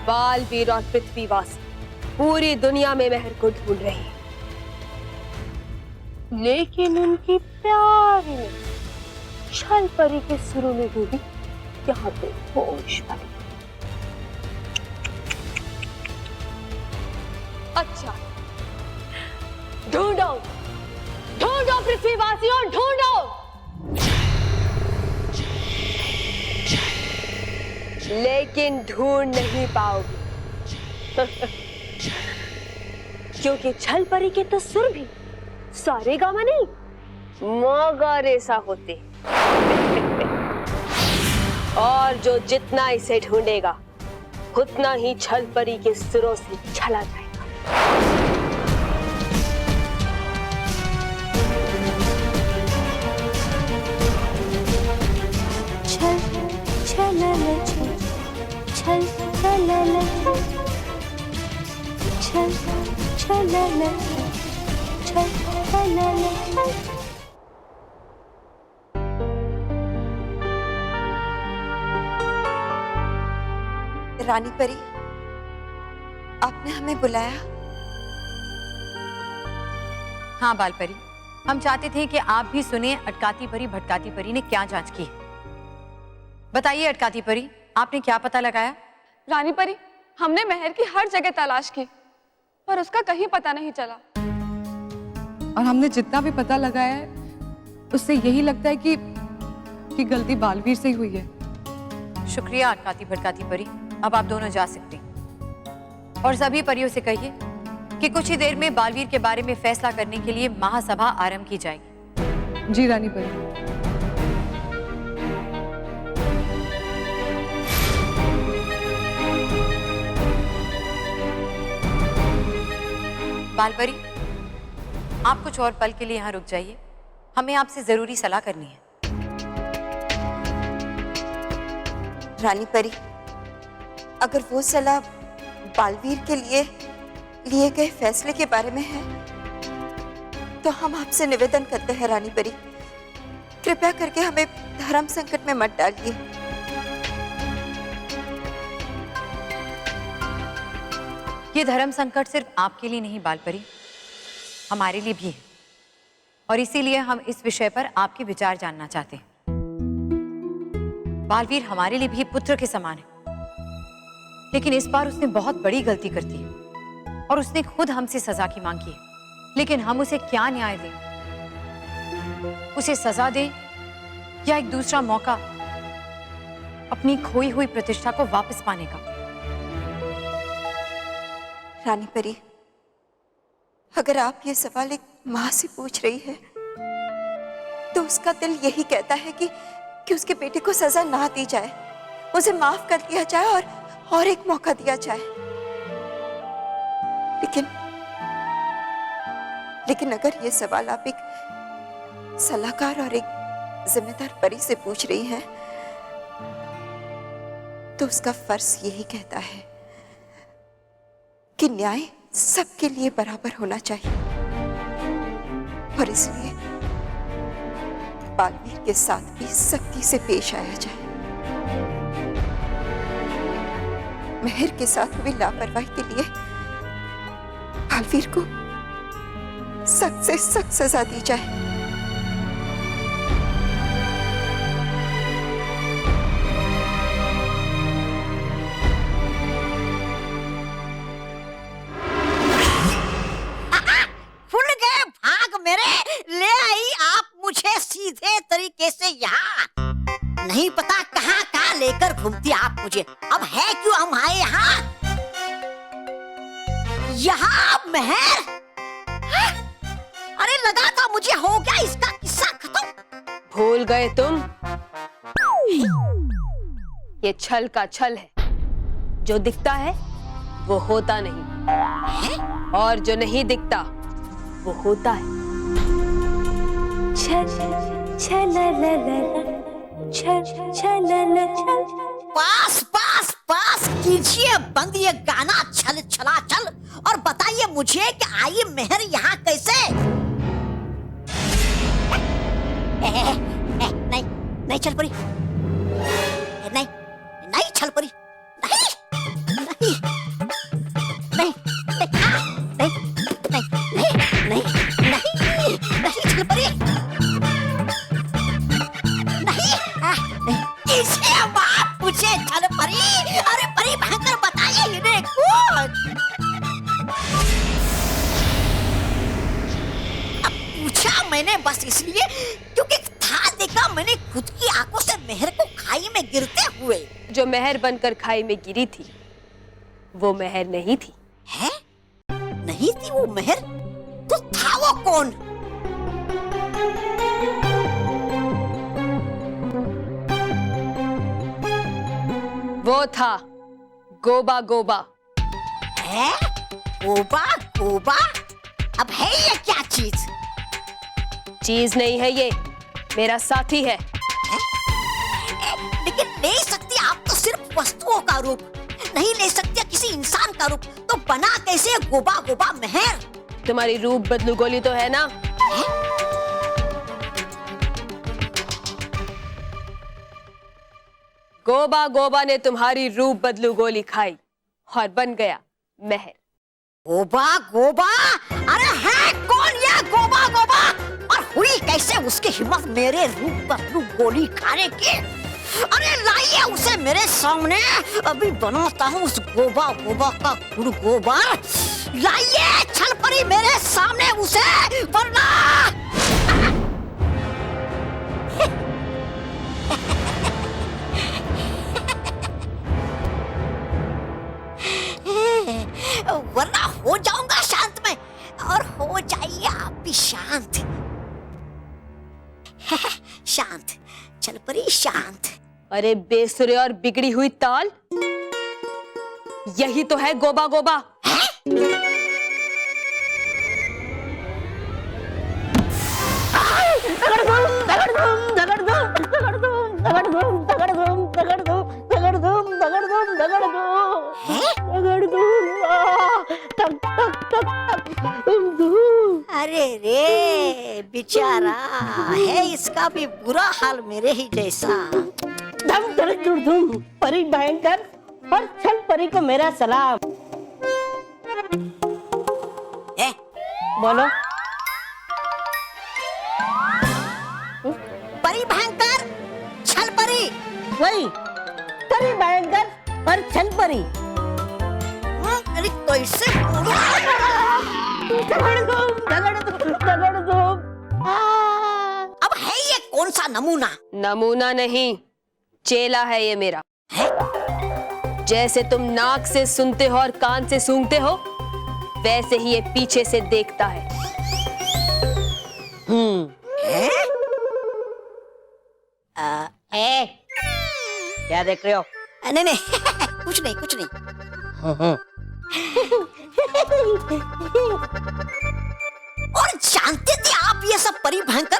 बालवीर और पृथ्वीवासी पूरी दुनिया में महर को ढूंढ रहे हैं, लेकिन उनकी प्यारी छल परी के सुरों में डूबी यहाँ पे होश पड़ी। अच्छा, ढूंढो ढूंढो पृथ्वीवासियों, ढूंढो। लेकिन ढूंढ नहीं पाओगे क्योंकि छल परी के तो सुर भी सारे गामा नहीं मगा रेसा होते और जो जितना इसे ढूंढेगा उतना ही छल परी के सुरों से छला जाएगा। छल छल छल छल छल छल छल छल। रानी परी, आपने हमें बुलाया? हाँ बाल परी, हम चाहते थे कि आप भी सुने अटकाती परी भटकाती परी ने क्या जांच की है। बताइए अटकाती परी, आपने क्या पता लगाया? रानी परी, हमने महर की हर जगह तलाश की पर उसका कहीं पता नहीं चला। और हमने जितना भी पता लगाया है उससे यही लगता है कि गलती बालवीर से ही हुई है। शुक्रिया अटकाती भटकाती परी, अब आप दोनों जा सकते हैं। और सभी परियों से कहिए कि कुछ ही देर में बालवीर के बारे में फैसला करने के लिए महासभा आरंभ की जाएगी। जी रानी परी। बालपरी, आप कुछ और पल के लिए यहाँ रुक जाइए, हमें आपसे जरूरी सलाह करनी है। रानी परी, अगर वो सलाह बालवीर के लिए गए फैसले के बारे में है तो हम आपसे निवेदन करते हैं रानी परी, कृपया करके हमें धर्म संकट में मत डालिए। ये धर्म संकट सिर्फ आपके लिए नहीं बालपरी, हमारे लिए भी है और इसीलिए हम इस विषय पर आपके विचार जानना चाहते हैं। बालवीर हमारे लिए भी पुत्र के समान है, लेकिन इस बार उसने बहुत बड़ी गलती कर दी है और उसने खुद हमसे सजा की मांग की है। लेकिन हम उसे क्या न्याय दें? उसे सजा दें या एक दूसरा मौका अपनी खोई हुई प्रतिष्ठा को वापस पाने का? रानी परी, अगर आप ये सवाल एक माँ से पूछ रही है तो उसका दिल यही कहता है कि उसके बेटे को सजा ना दी जाए, उसे माफ कर दिया जाए और एक मौका दिया जाए। लेकिन अगर ये सवाल आप एक सलाहकार और एक जिम्मेदार परी से पूछ रही हैं, तो उसका फर्ज यही कहता है कि न्याय सबके लिए बराबर होना चाहिए, और इसलिए बालवीर के साथ भी सख्ती से पेश आया जाए। मेहर के साथ हुई लापरवाही के लिए बालवीर को सख्त से सख्त सजा दी जाए। खुल गए भाग मेरे, ले आई आप मुझे सीधे तरीके से यहाँ। नहीं पता कहाँ कहाँ लेकर घूमती आप मुझे। अब है क्यों हम आए यहाँ? यहाँ मेहर? अरे लगा था मुझे हो गया इसका किस्सा खत्म। भूल गए तुम? ये छल का छल है। जो दिखता है वो होता नहीं, और जो नहीं दिखता वो होता है। पास पास पास कीजिए बंद ये गाना छल छला छल, और बताइए मुझे कि आई मेहर यहाँ कैसे? नहीं नहीं छल परी, नहीं नहीं छल परी, नहीं नहीं नहीं नहीं नहीं नहीं नहीं नहीं छल परी, नहीं किसे बाप पूछे छल परी? अरे परी भयंकर बताइए इन्हें कुछ। अब पूछा मैंने बस इसलिए क्योंकि था देखा मैंने खुद की आंखों से मेहर को खाई में गिरते हुए। जो मेहर बनकर खाई में गिरी थी वो मेहर नहीं थी। है? नहीं थी वो मेहर? तो था वो कौन? वो था गोबा गोबा। है? गोबा गोबा? अब है ये क्या चीज? चीज नहीं है, ये मेरा साथी है। लेकिन ले सकती आप तो सिर्फ वस्तुओं का रूप, नहीं ले सकती किसी इंसान का रूप, तो बना कैसे गोबा गोबा मेहर? तुम्हारी रूप बदलू गोली तो है ना? गोबा गोबा ने तुम्हारी रूप बदलू गोली खाई और बन गया मेहर। गोबा गोबा? अरे है कौन ये गोबा गोबा? और हुई कैसे उसकी हिम्मत मेरे रूप बदलू गोली खाने की? अरे लाइए उसे मेरे सामने, अभी बनाता हूँ उस गोबा गोबा का गुड़ गोबर। लाइए छल परी मेरे सामने उसे, वरना वरना हो जाऊंगा शांत में, और हो जाइए आप भी शांत। शांत चल परी शांत। अरे बेसुरे और बिगड़ी हुई ताल, यही तो है गोबा गोबा। अरे रे बेचारा है, इसका भी बुरा हाल मेरे ही जैसा। धम धड़क धूम परी भयंकर और छल परी को मेरा सलाम। बोलो। परी भयंकर छल परी, वही परी भयंकर और छल परी। अरे कैसे? अब है ये कौन सा नमूना? नमूना नहीं, चेला है ये मेरा। जैसे तुम नाक से सुनते हो और कान से सूंघते हो, वैसे ही ये पीछे से देखता है। क्या देख रहे हो? नहीं नहीं कुछ नहीं कुछ नहीं। और जानते थे आप ये सब परी भयंकर?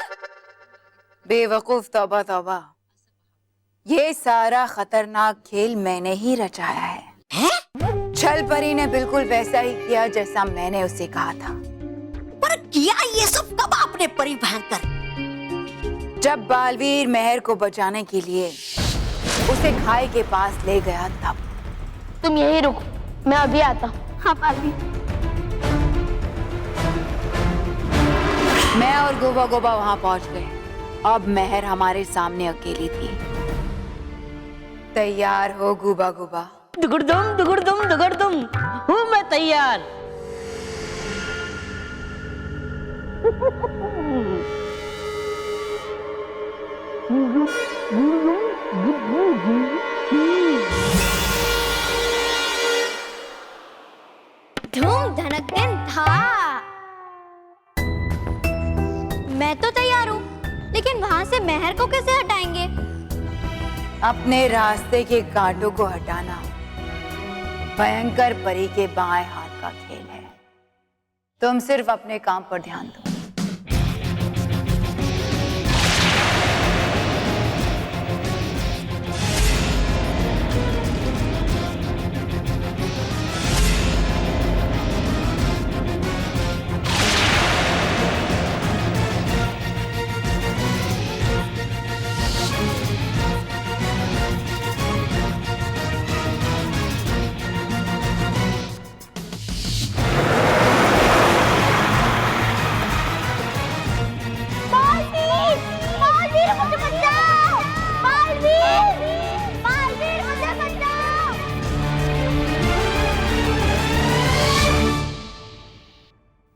बेवकूफ, तौबा तौबा। ये सारा खतरनाक खेल मैंने ही रचाया है। छल परी ने बिल्कुल वैसा ही किया जैसा मैंने उसे कहा था। पर किया ये सब कब आपने परी भयंकर? जब बालवीर मेहर को बचाने के लिए उसे खाई के पास ले गया तब। तुम यही रुको, मैं अभी आता हूँ। हाँ बालवीर। मैं और गोबा गोबा वहां पहुंच गए। अब मेहर हमारे सामने अकेली थी। तैयार हो गुबा गुबा? दुगुड़दुम, हूँ मैं तैयार। धूम धड़कन था। मैं तो तैयार हूँ, लेकिन वहाँ से मेहर को कैसे हटाएंगे? अपने रास्ते के कांटों को हटाना भयंकर परी के बाएं हाथ का खेल है। तुम सिर्फ अपने काम पर ध्यान दो।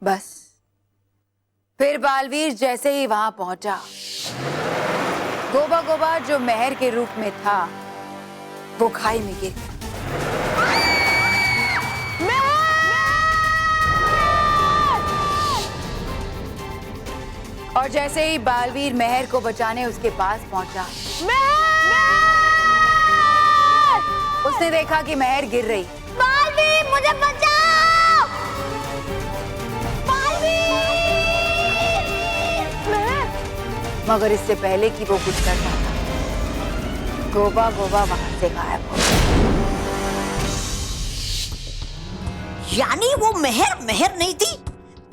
बस फिर बालवीर जैसे ही वहां पहुंचा, गोबा गोबा जो मेहर के रूप में था वो खाई में गिर गया। और जैसे ही बालवीर मेहर को बचाने उसके पास पहुंचा, उसने देखा कि मेहर गिर रही। बालवीर मुझे बचाओ! मगर इससे पहले कि वो कुछ कर पाता, गोबा गोबा वहां से गायब हो गया। यानी वो मेहर मेहर नहीं थी,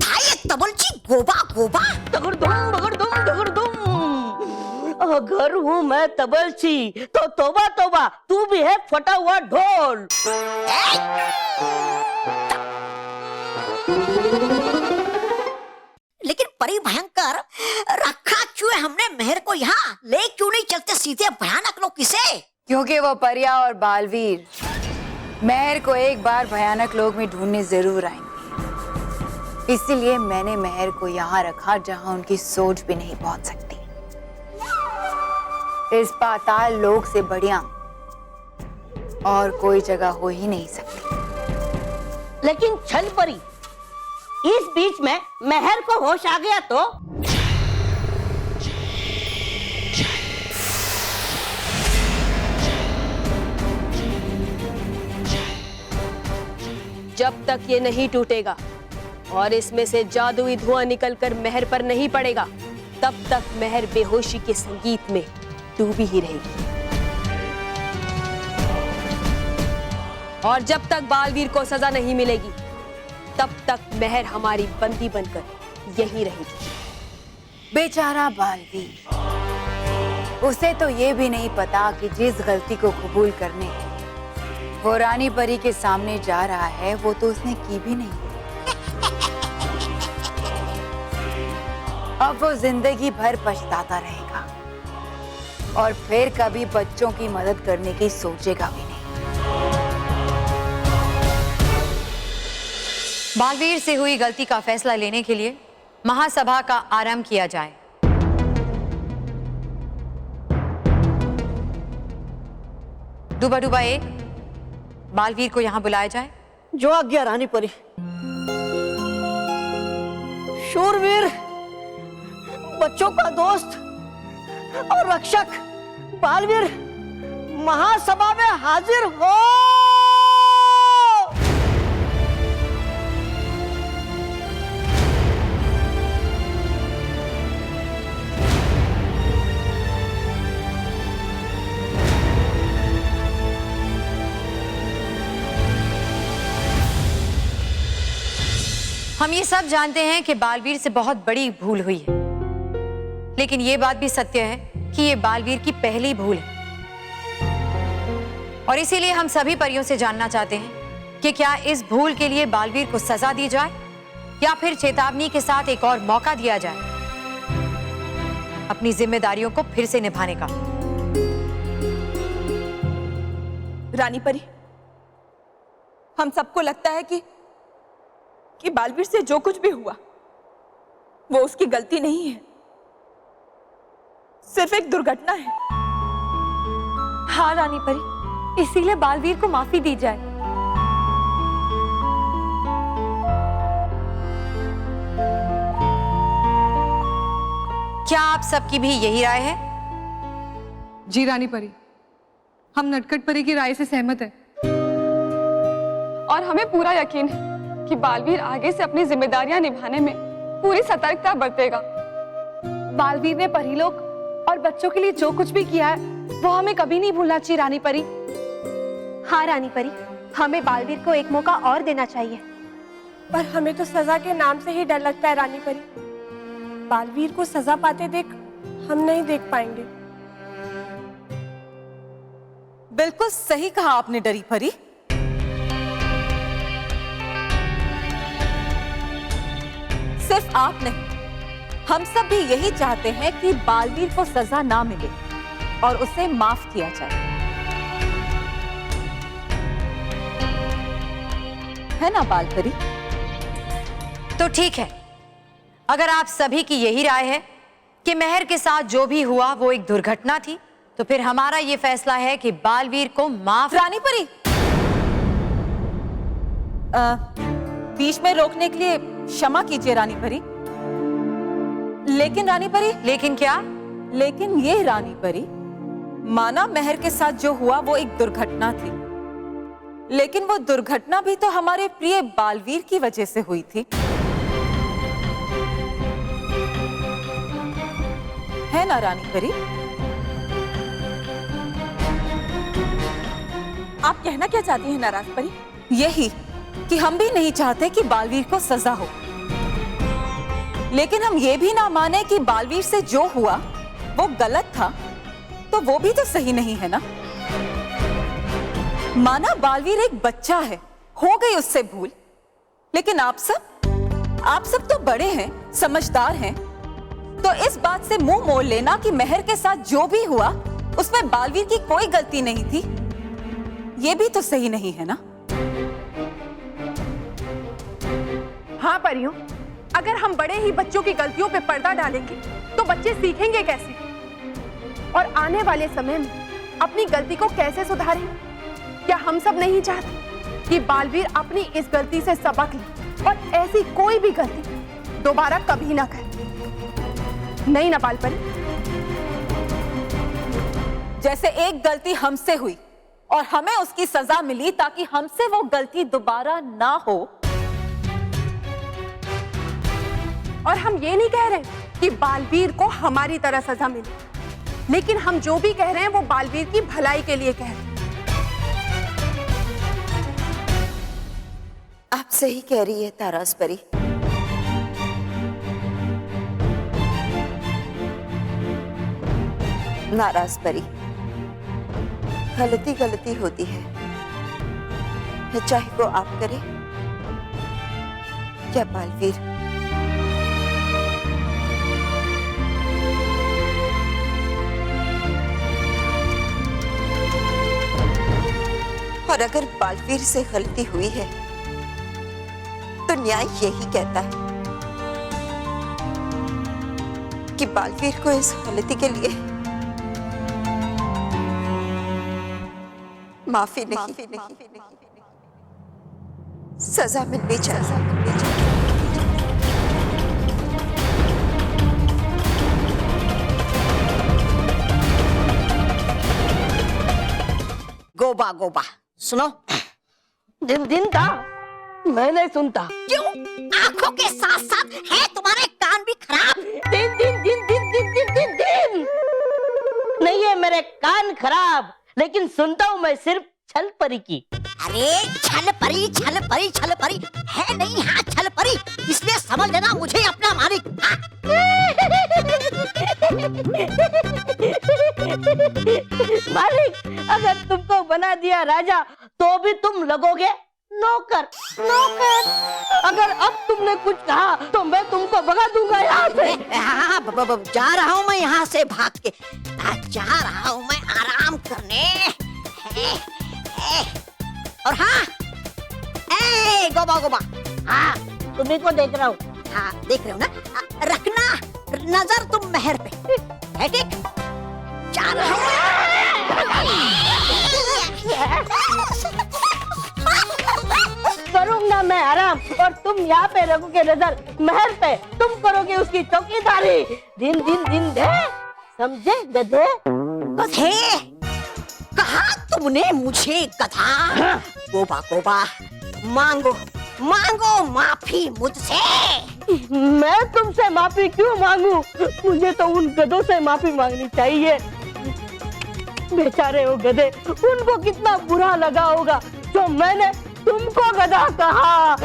था ये तबलची गोबा गोबा। दुगुड़दुम। अगर हूँ मैं तबलची तो तौबा तौबा, तू भी है फटा हुआ ढोल। लेकिन परी भयंकर, रखा क्यों है हमने मेहर को यहाँ? ले क्यों नहीं चलते सीधे भयानक लोग किसे? क्योंकि वो परिया और बालवीर मेहर को एक बार भयानक लोग में ढूंढने जरूर आएंगे। इसीलिए मैंने मेहर को यहाँ रखा जहाँ उनकी सोच भी नहीं पहुंच सकती। इस पाताल लोक से बढ़िया और कोई जगह हो ही नहीं सकती। लेकिन छल परी, इस बीच में मेहर को होश आ गया तो? जब तक ये नहीं टूटेगा और इसमें से जादुई धुआं निकलकर मेहर पर नहीं पड़ेगा, तब तक मेहर बेहोशी के संगीत में डूबी ही रहेगी। और जब तक बालवीर को सजा नहीं मिलेगी, तब तक मेहर हमारी बंदी बनकर यहीं रहेगी। बेचारा बालवीर, उसे तो ये भी नहीं पता कि जिस गलती को कबूल करने वो रानी परी के सामने जा रहा है, वो तो उसने की भी नहीं। अब वो जिंदगी भर पछताता रहेगा और फिर कभी बच्चों की मदद करने की सोचेगा भी नहीं। बालवीर से हुई गलती का फैसला लेने के लिए महासभा का आरंभ किया जाए। डूबा डूबा एक, बालवीर को यहाँ बुलाया जाए। जो आज्ञा रानी परी। शूरवीर, बच्चों का दोस्त और रक्षक बालवीर महासभा में हाजिर हो। हम ये सब जानते हैं कि बालवीर से बहुत बड़ी भूल हुई है, लेकिन ये बात भी सत्य है कि ये बालवीर की पहली भूल है। और इसीलिए हम सभी परियों से जानना चाहते हैं कि क्या इस भूल के लिए बालवीर को सजा दी जाए या फिर चेतावनी के साथ एक और मौका दिया जाए अपनी जिम्मेदारियों को फिर से निभाने का। रानी परी, हम सबको लगता है कि बालवीर से जो कुछ भी हुआ वो उसकी गलती नहीं है, सिर्फ एक दुर्घटना है। हाँ रानी परी, इसीलिए बालवीर को माफी दी जाए। क्या आप सबकी भी यही राय है? जी रानी परी, हम नटखट परी की राय से सहमत हैं। और हमें पूरा यकीन है कि बालवीर आगे से अपनी जिम्मेदारियां निभाने में पूरी सतर्कता बरतेगा। बालवीर ने परीलोक और बच्चों के लिए जो कुछ भी किया है वो हमें कभी नहीं भूलना चाहिए रानी परी। हाँ रानी परी, हमें बालवीर को एक मौका और देना चाहिए। पर हमें तो सजा के नाम से ही डर लगता है रानी परी। बालवीर को सजा पाते देख हम नहीं देख पाएंगे। बिल्कुल सही कहा आपने डरी परी। सिर्फ आप नहीं, हम सब भी यही चाहते हैं कि बालवीर को सजा ना मिले और उसे माफ किया जाए, है ना बालपरी? तो ठीक है, अगर आप सभी की यही राय है कि मेहर के साथ जो भी हुआ वो एक दुर्घटना थी, तो फिर हमारा ये फैसला है कि बालवीर को माफ। रानी परी, बीच में रोकने के लिए क्षमा कीजिए रानी परी। लेकिन रानी परी, लेकिन क्या? लेकिन ये रानी परी, माना मेहर के साथ जो हुआ वो एक दुर्घटना थी, लेकिन वो दुर्घटना भी तो हमारे प्रिय बालवीर की वजह से हुई थी, है ना रानी परी? आप कहना क्या चाहती हैं नाराज परी? यही कि हम भी नहीं चाहते कि बालवीर को सजा हो, लेकिन हम ये भी ना माने कि बालवीर से जो हुआ वो गलत था, तो वो भी तो सही नहीं है ना। माना बालवीर एक बच्चा है, हो गई उससे भूल, लेकिन आप सब तो बड़े हैं, समझदार हैं, तो इस बात से मुंह मोड़ लेना कि मेहर के साथ जो भी हुआ उसमें बालवीर की कोई गलती नहीं थी, ये भी तो सही नहीं है ना। हाँ परियों, अगर हम बड़े ही बच्चों की गलतियों पे पर्दा डालेंगे तो बच्चे सीखेंगे कैसे और आने वाले समय में अपनी गलती को कैसे सुधारेंगे? क्या हम सब नहीं चाहते कि बालवीर अपनी इस गलती से सबक ले और ऐसी कोई भी गलती दोबारा कभी ना करे? नहीं ना बालपरी? जैसे एक गलती हमसे हुई और हमें उसकी सजा मिली ताकि हमसे वो गलती दोबारा ना हो, और हम ये नहीं कह रहे कि बालवीर को हमारी तरह सजा मिले, लेकिन हम जो भी कह रहे हैं वो बालवीर की भलाई के लिए कह रहे हैं। आप सही कह रही है तारास परी। नाराज परी, गलती होती है, चाहे वो आप करें या बालवीर। और अगर बालवीर से गलती हुई है तो न्याय यही कहता है कि बालवीर को इस गलती के लिए माफी नहीं, सजा मिलनी चाहिए। गोबा गोबा सुनो, दिन दिन था मैं नहीं सुनता। क्यों? आंखों के साथ साथ है तुम्हारे कान भी खराब? दिन दिन दिन दिन दिन दिन दिन दिन नहीं है मेरे कान खराब, लेकिन सुनता हूँ मैं सिर्फ छल परी की। अरे छल परी है नहीं, हाँ छल परी। समझ लेना मुझे अपना मालिक। मालिक, अगर तुमको बना दिया राजा तो भी तुम लगोगे नौकर। नौकर, अगर अब तुमने कुछ कहा तो मैं तुमको भगा दूंगा यहाँ से। हाँ, जा रहा हूँ मैं यहाँ से भाग के। जा रहा हूँ मैं आराम करने। और हाँ, गोबा गोबा, हाँ तुम्ही को देख रहा हूँ। हाँ देख रहे हो ना, रखना नजर तुम मेहर पे है, ठीक? जा रहा करूंगा मैं आराम और तुम यहाँ पे रखोगे नजर महल पे। तुम करोगे उसकी चौकीदारी। दिन दिन दिन दे, समझे गधे? गधे? कहा तुमने मुझे गधा? गोबा गोबा, मांगो मांगो माफी मुझसे। मैं तुमसे माफी क्यों मांगू? मुझे तो उन गधों से माफी मांगनी चाहिए। बेचारे वो गधे, उनको कितना बुरा लगा होगा जो मैंने तुमको गधा कहा।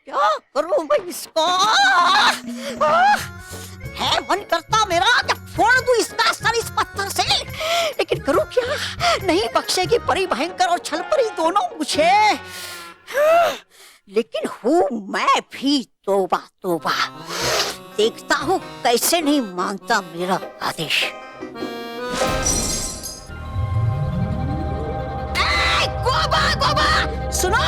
क्या करूं मैं इसको? है मन करता मेरा कि फोड़ दूं इसका सर इस पत्थर से, लेकिन करूं क्या? नहीं बख्शेगी परी भयंकर और छल परी दोनों मुझे। लेकिन हूँ मैं भी तोबा तोबा। देखता हूँ कैसे नहीं मानता मेरा आदेश। गोबा गोबा सुनो,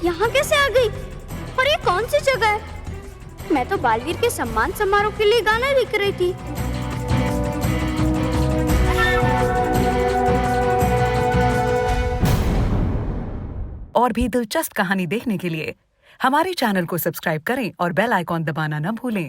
यहाँ कैसे आ गई? और ये कौन सी जगह है? मैं तो बालवीर के सम्मान समारोह के लिए गाना लिख रही थी। और भी दिलचस्प कहानी देखने के लिए हमारे चैनल को सब्सक्राइब करें और बेल आइकॉन दबाना न भूलें।